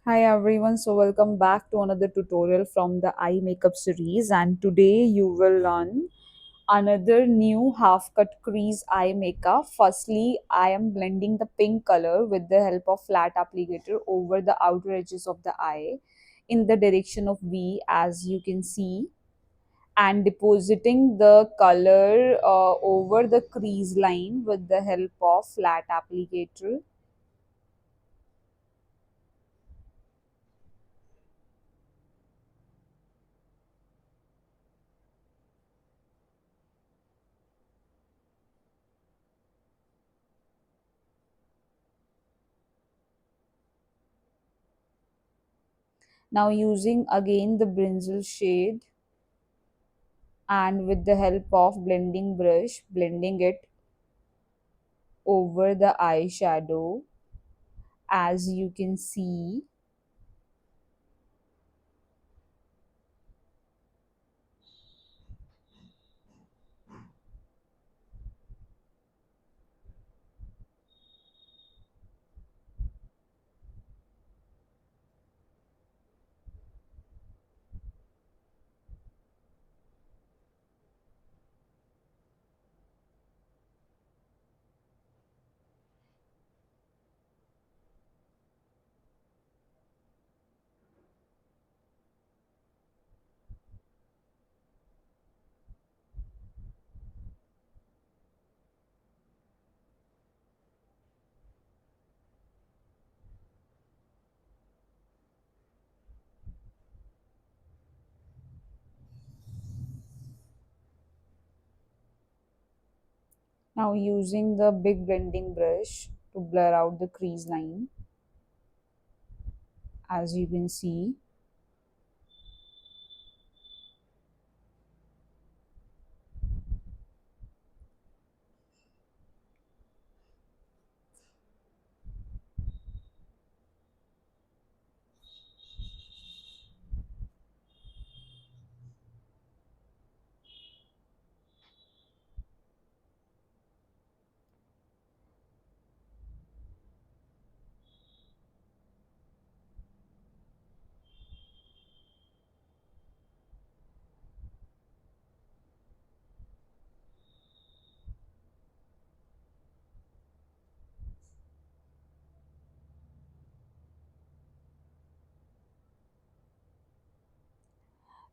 Hi everyone, so welcome back to another tutorial from the eye makeup series, and today you will learn another new half cut crease eye makeup. Firstly, I am blending the pink color with the help of flat applicator over the outer edges of the eye in the direction of V, as you can see, and depositing the color over the crease line with the help of flat applicator. Now using again the brinzel shade, and with the help of blending brush, blending it over the eyeshadow, as you can see. Now using the big blending brush to blur out the crease line, as you can see.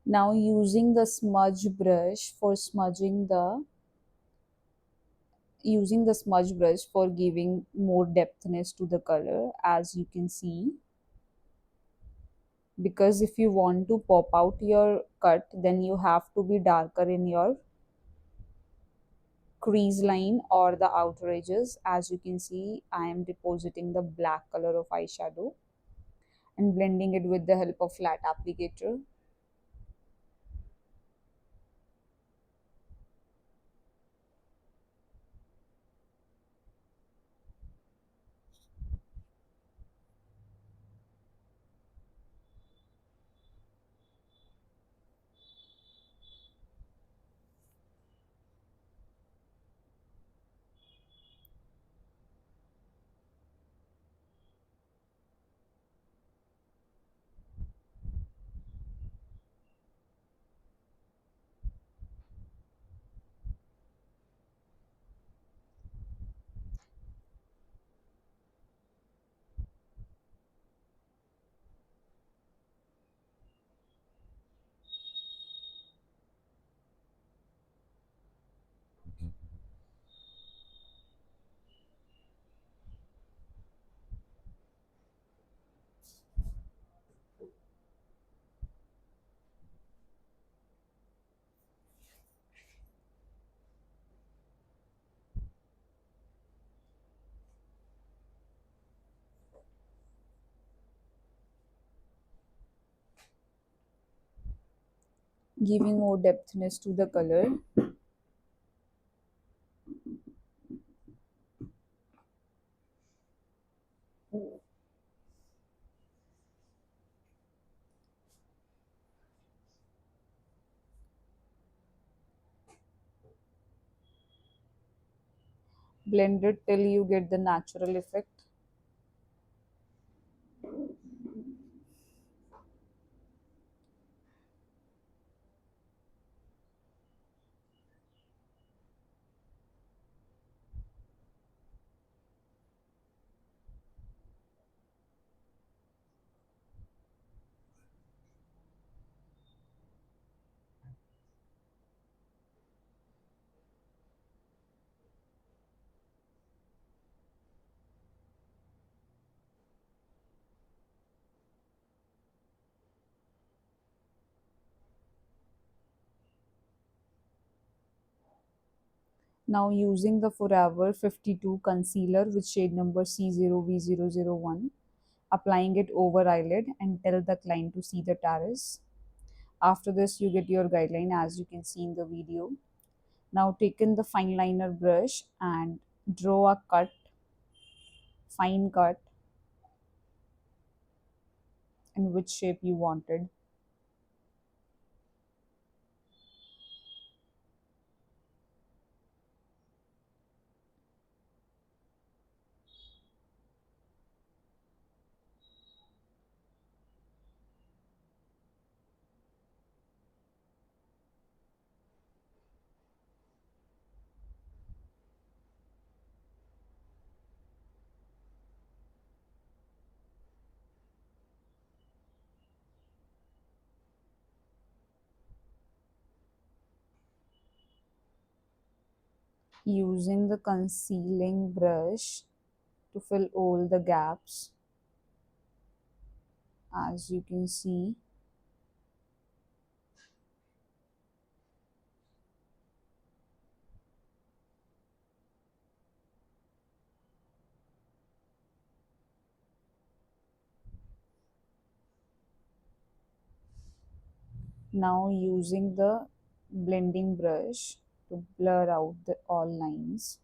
Now using the smudge brush for giving more depthness to the color, as you can see. Because if you want to pop out your cut, then you have to be darker in your crease line or the outer edges. As you can see, I am depositing the black color of eyeshadow and blending it with the help of flat applicator. Giving more depthness to the color. Blend it till you get the natural effect. Now using the Forever 52 concealer with shade number C0V001, applying it over eyelid and tell the client to see the terrace. After this, you get your guideline as you can see in the video. Now take in the fine liner brush and draw a cut, fine cut in which shape you wanted. Using the concealing brush to fill all the gaps as you can see. Now using the blending brush to blur out the all lines.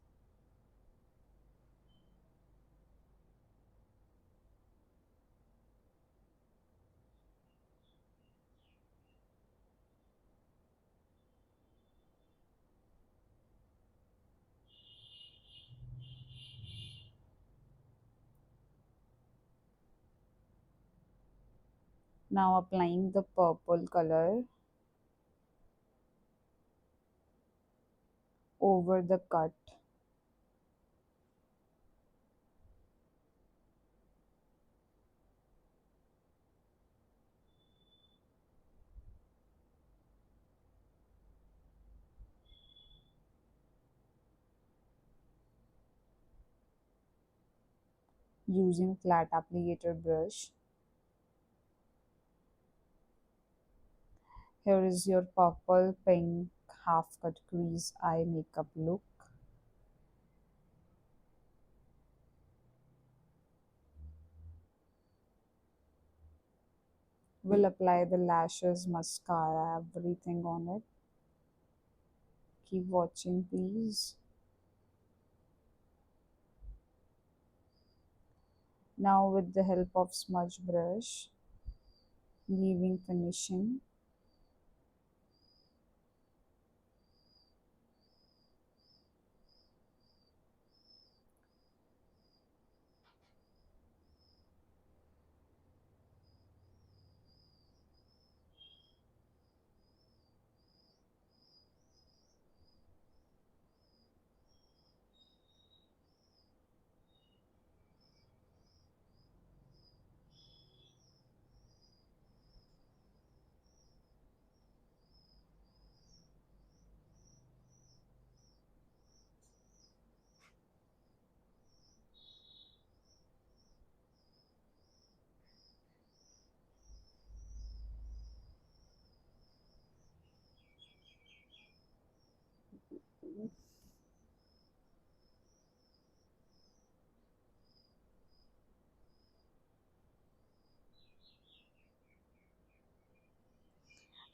Now applying the purple color over the cut. Using flat applicator brush. Here is your purple pink half cut crease eye makeup look. We'll apply the lashes, mascara, everything on it. Keep watching please. Now with the help of smudge brush, leaving finishing.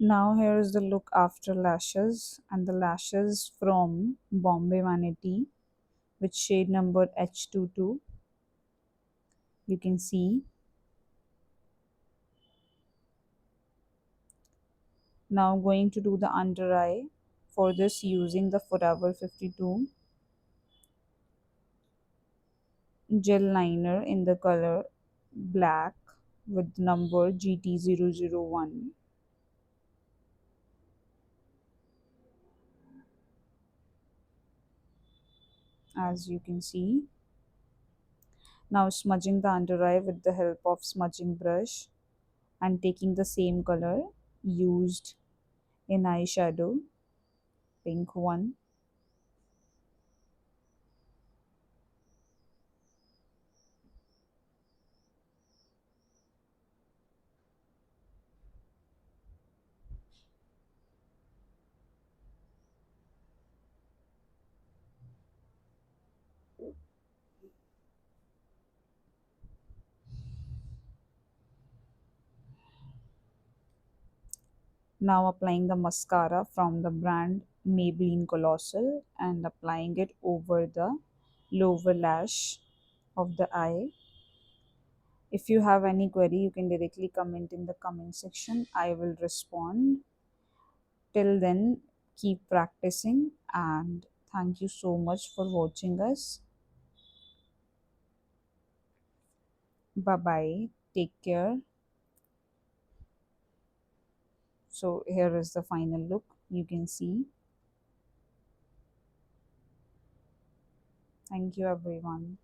Now here is the look after lashes, and the lashes from Bombay Vanity with shade number H22. You can see. Now going to do the under eye. For this using the Forever 52 gel liner in the color black with number GT001, as you can see. Now smudging the under eye with the help of smudging brush and taking the same color used in eyeshadow, pink one. Now applying the mascara from the brand Maybelline Colossal and applying it over the lower lash of the eye. If you have any query, you can directly comment in the comment section. I will respond. Till then, keep practicing and thank you so much for watching us. Bye bye. Take care. So, here is the final look. You can see. Thank you, everyone.